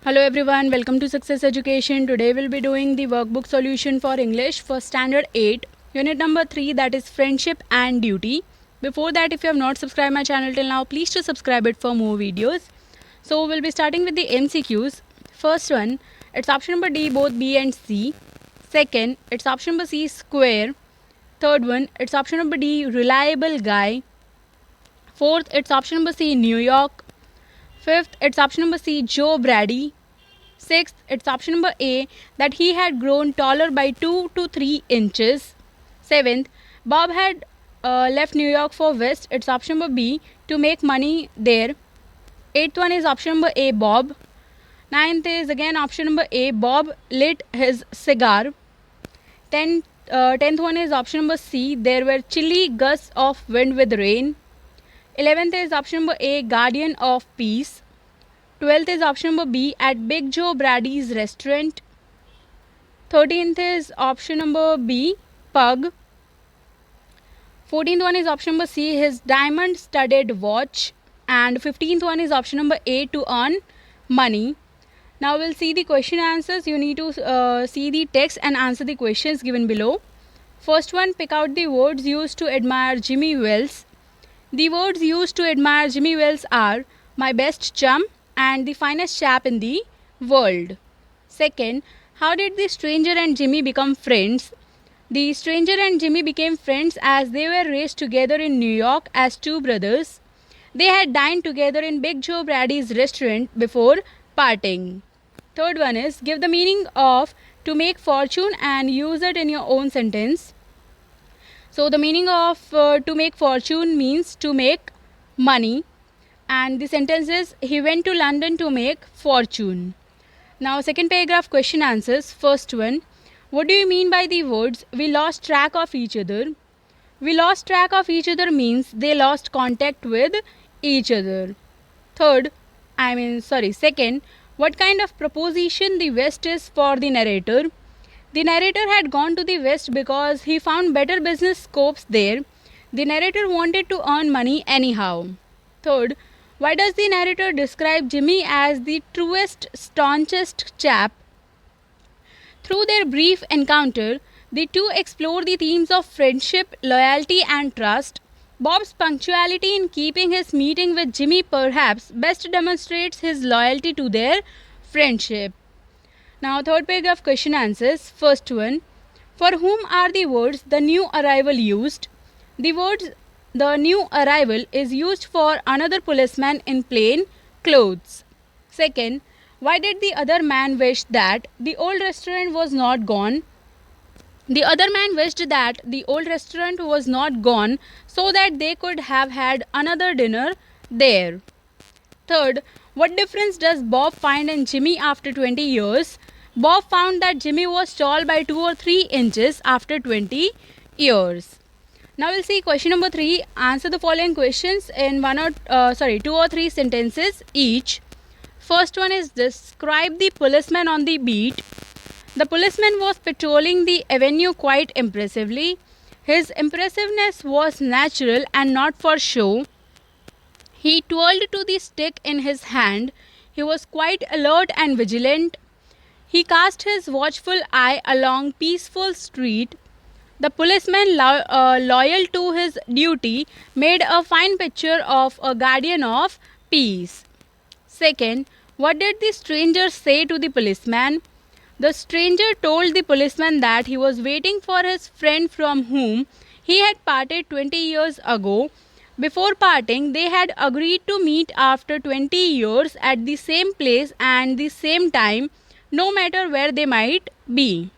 Hello everyone, welcome to Success Education. Today we'll be doing the workbook solution for English for Standard 8, Unit number 3, that is Friendship and Duty. Before that, if you have not subscribed my channel till now, please to subscribe it for more videos. So we'll be starting with the MCQs. First one, it's option number D, both B and C. Second, it's option number C, square. Third one, it's option number D, reliable guy. Fourth, it's option number C, New York. Fifth, it's option number C, Joe Brady. Sixth, it's option number A, that he had grown taller by 2 to 3 inches. Seventh, Bob had left New York for West. It's option number B, to make money there. Eighth one is option number A, Bob. Ninth is again option number A, Bob lit his cigar. Tenth one is option number C, there were chilly gusts of wind with rain. 11th is option number A, guardian of peace. 12th is option number B, at Big Joe Brady's restaurant. 13th is option number B, pug. 14th one is option number C, his diamond studded watch. And 15th one is option number A, to earn money. Now we'll see the question answers. You need to see the text and answer the questions given below. First one, pick out the words used to admire Jimmy Wells. The words used to admire Jimmy Wells are my best chum and the finest chap in the world. Second, how did the stranger and Jimmy become friends? The stranger and Jimmy became friends as they were raised together in New York as two brothers. They had dined together in Big Joe Brady's restaurant before parting. Third one is, give the meaning of to make fortune and use it in your own sentence. So the meaning of to make fortune means to make money. And the sentence is, he went to London to make fortune. Now second paragraph question answers. First one, what do you mean by the words we lost track of each other? We lost track of each other means they lost contact with each other. Second, what kind of proposition the West is for the narrator? The narrator had gone to the West because he found better business scopes there. The narrator wanted to earn money anyhow. Third, why does the narrator describe Jimmy as the truest, staunchest chap? Through their brief encounter, the two explore the themes of friendship, loyalty, and trust. Bob's punctuality in keeping his meeting with Jimmy perhaps best demonstrates his loyalty to their friendship. Now, third paragraph question answers. First one, for whom are the words the new arrival used? The words the new arrival is used for another policeman in plain clothes. Second, why did the other man wish that the old restaurant was not gone? The other man wished that the old restaurant was not gone so that they could have had another dinner there. Third, what difference does Bob find in Jimmy after 20 years? Bob found that Jimmy was tall by 2 or 3 inches after 20 years. Now we'll see question number 3. Answer the following questions in 2 or 3 sentences each. First one is, describe the policeman on the beat. The policeman was patrolling the avenue quite impressively. His impressiveness was natural and not for show. He twirled to the stick in his hand. He was quite alert and vigilant. He cast his watchful eye along peaceful street. The policeman, loyal to his duty, made a fine picture of a guardian of peace. Second, what did the stranger say to the policeman? The stranger told the policeman that he was waiting for his friend from whom he had parted 20 years ago. Before parting, they had agreed to meet after 20 years at the same place and the same time, no matter where they might be.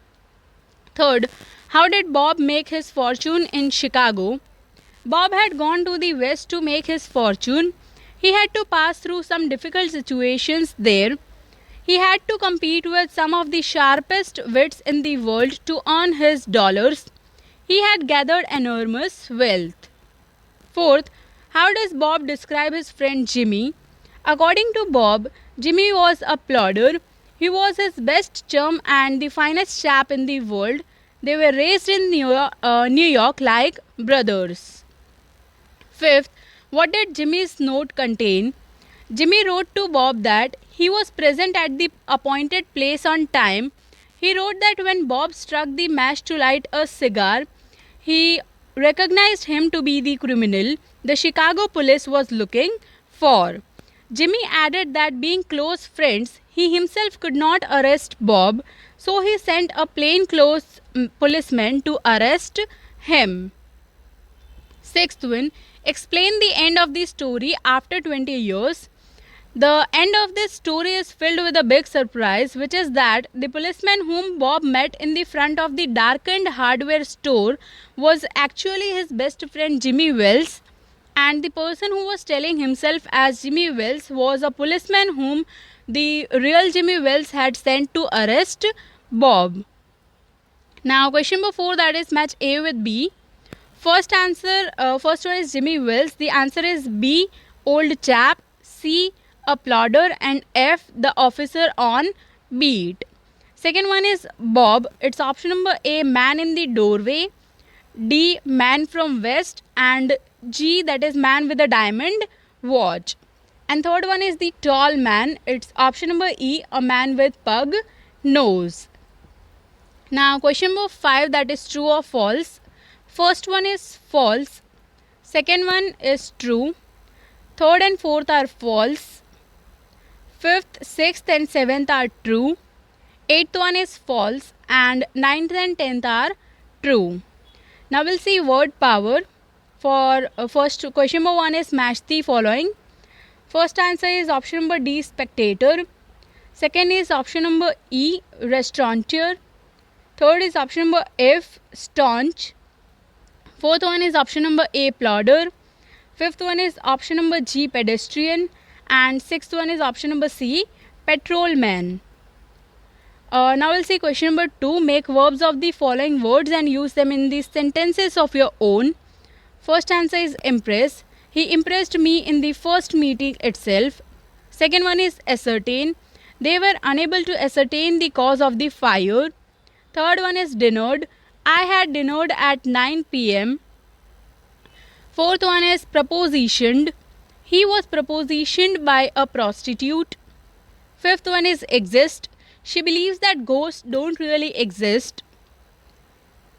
Third, how did Bob make his fortune in Chicago? Bob had gone to the West to make his fortune. He had to pass through some difficult situations there. He had to compete with some of the sharpest wits in the world to earn his dollars. He had gathered enormous wealth. Fourth, how does Bob describe his friend Jimmy? According to Bob, Jimmy was a plodder. He was his best chum and the finest chap in the world. They were raised in New York like brothers. Fifth, what did Jimmy's note contain? Jimmy wrote to Bob that he was present at the appointed place on time. He wrote that when Bob struck the match to light a cigar, he recognized him to be the criminal the Chicago police was looking for. Jimmy added that being close friends, he himself could not arrest Bob, so he sent a plainclothes policeman to arrest him. Sixth one, explain the end of the story after 20 years. The end of this story is filled with a big surprise, which is that the policeman whom Bob met in the front of the darkened hardware store was actually his best friend Jimmy Wells, and the person who was telling himself as Jimmy Wells was a policeman whom the real Jimmy Wells had sent to arrest Bob. Now, question number 4, that is match A with B. First one is Jimmy Wells. The answer is B, old chap. C, a plodder. And F, the officer on beat. Second one is Bob. It's option number A, man in the doorway. D, man from west. And G, that is man with a diamond watch. And third one is the tall man. It's option number E, a man with pug nose. Now question number 5, that is true or false. First one is false. Second one is true. Third and fourth are false. Fifth, sixth and seventh are true. Eighth one is false. And ninth and tenth are true. Now we'll see word power. For first question number 1 is match the following. First answer is option number D, spectator. Second is option number E, restaurateur. Third is option number F, staunch. Fourth one is option number A, plodder. Fifth one is option number G, pedestrian. And sixth one is option number C, patrolman. Now we'll see question number 2. Make verbs of the following words and use them in the sentences of your own. First answer is impress. He impressed me in the first meeting itself. Second one is ascertain. They were unable to ascertain the cause of the fire. Third one is dinnered. I had dinnered at 9 p.m. Fourth one is propositioned. He was propositioned by a prostitute. Fifth one is exist. She believes that ghosts don't really exist.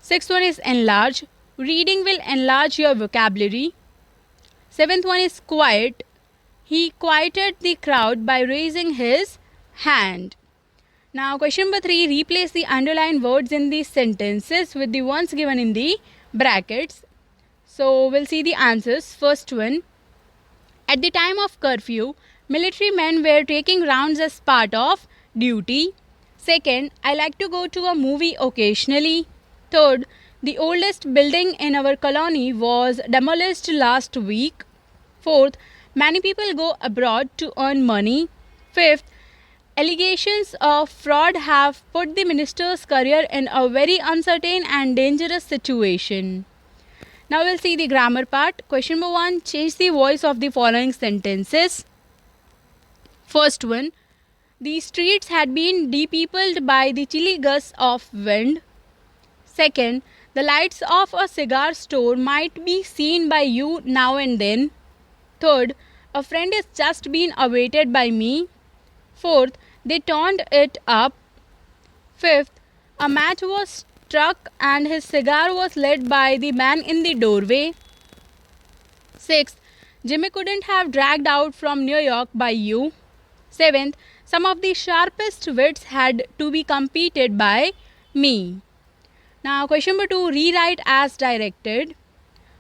Sixth one is enlarge. Reading will enlarge your vocabulary. Seventh one is quiet. He quieted the crowd by raising his hand. Now question number 3, replace the underlined words in the sentences with the ones given in the brackets. So we'll see the answers. First one, at the time of curfew, military men were taking rounds as part of duty. Second, I like to go to a movie occasionally. Third, the oldest building in our colony was demolished last week. Fourth, many people go abroad to earn money. Fifth, allegations of fraud have put the minister's career in a very uncertain and dangerous situation. Now we'll see the grammar part. Question number 1, change the voice of the following sentences. First one, the streets had been depeopled by the chilly gusts of wind. Second, the lights of a cigar store might be seen by you now and then. Third, a friend is just being awaited by me. Fourth, they turned it up. Fifth, a match was struck and his cigar was lit by the man in the doorway. Sixth, Jimmy couldn't have dragged out from New York by you. Seventh, some of the sharpest wits had to be competed by me. Now question number 2, rewrite as directed.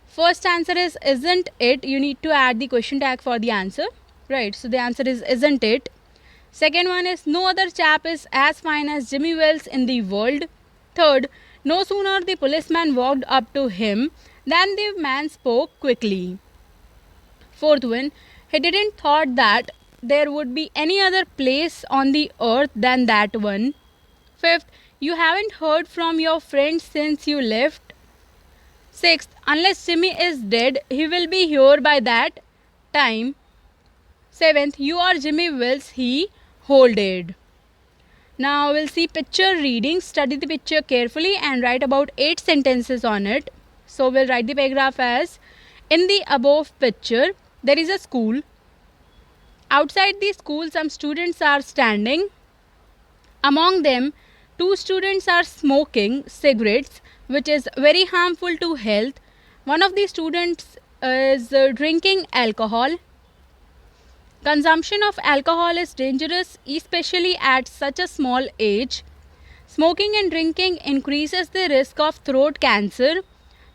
First answer is isn't it. You need to add the question tag for the answer. Right, so the answer is isn't it. Second one is no other chap is as fine as Jimmy Wells in the world. Third, no sooner the policeman walked up to him than the man spoke quickly. Fourth one, he didn't thought that there would be any other place on the earth than that one. Fifth, you haven't heard from your friend since you left. Sixth, unless Jimmy is dead, he will be here by that time. Seventh, you are Jimmy Wells, he holded. Now we'll see picture reading. Study the picture carefully and write about 8 sentences on it. So we'll write the paragraph as, in the above picture, there is a school. Outside the school, some students are standing. Among them, two students are smoking cigarettes, which is very harmful to health. One of the students is drinking alcohol. Consumption of alcohol is dangerous, especially at such a small age. Smoking and drinking increases the risk of throat cancer.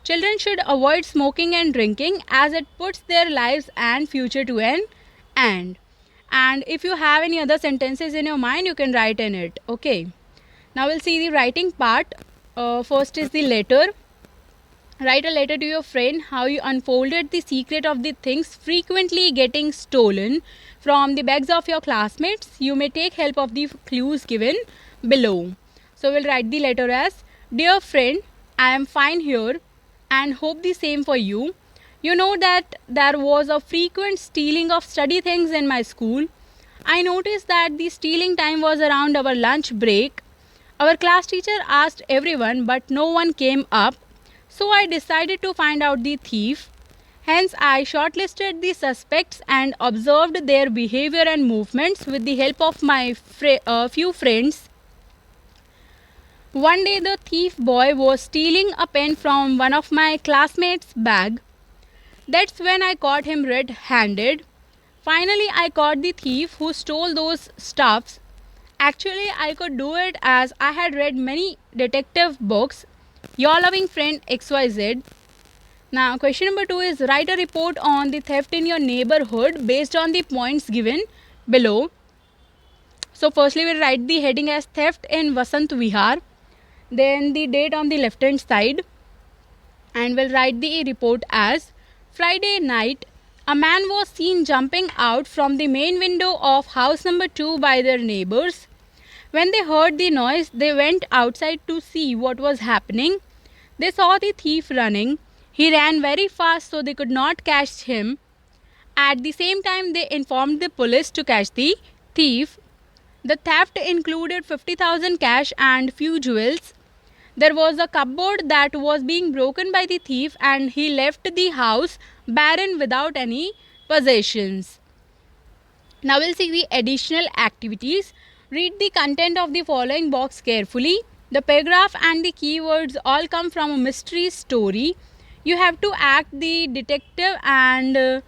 Children should avoid smoking and drinking as it puts their lives and future to an end. And if you have any other sentences in your mind, you can write in it. Okay. Now we'll see the writing part. First is the letter. Write a letter to your friend how you unfolded the secret of the things frequently getting stolen from the bags of your classmates. You may take help of the clues given below. So we'll write the letter as, Dear friend, I am fine here and hope the same for you. You know that there was a frequent stealing of study things in my school. I noticed that the stealing time was around our lunch break. Our class teacher asked everyone, but no one came up. So I decided to find out the thief. Hence, I shortlisted the suspects and observed their behavior and movements with the help of my few friends. One day, the thief boy was stealing a pen from one of my classmates' bag. That's when I caught him red-handed. Finally, I caught the thief who stole those stuffs. Actually, I could do it as I had read many detective books. Your loving friend XYZ. Now, question number 2 is write a report on the theft in your neighborhood based on the points given below. So, firstly, we'll write the heading as theft in Vasant Vihar. Then the date on the left hand side. And we'll write the report as Friday night, a man was seen jumping out from the main window of house number 2 by their neighbors. When they heard the noise, they went outside to see what was happening. They saw the thief running. He ran very fast so they could not catch him. At the same time, they informed the police to catch the thief. The theft included 50,000 cash and few jewels. There was a cupboard that was being broken by the thief and he left the house barren without any possessions. Now we'll see the additional activities. Read the content of the following box carefully. The paragraph and the keywords all come from a mystery story. You have to act the detective and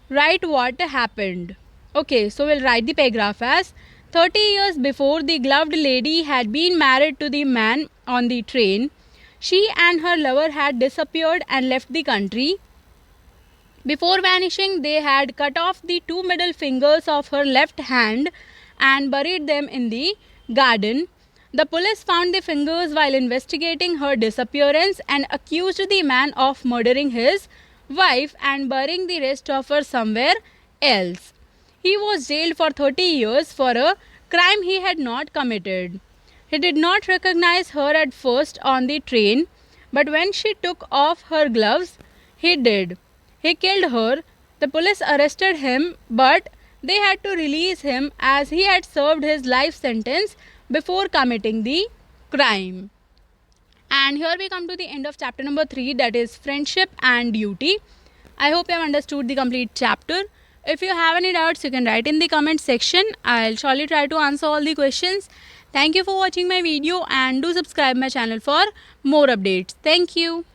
write what happened. Okay, so we'll write the paragraph as 30 years before, the gloved lady had been married to the man on the train. She and her lover had disappeared and left the country. Before vanishing, they had cut off the two middle fingers of her left hand and buried them in the garden. The police found the fingers while investigating her disappearance and accused the man of murdering his wife and burying the rest of her somewhere else. He was jailed for 30 years for a crime he had not committed. He did not recognize her at first on the train, but when she took off her gloves, he did. He killed her. The police arrested him, but they had to release him as he had served his life sentence before committing the crime. And here we come to the end of chapter number 3, that is friendship and duty. I hope you have understood the complete chapter. If you have any doubts, you can write in the comment section. I'll surely try to answer all the questions. Thank you for watching my video and do subscribe my channel for more updates. Thank you.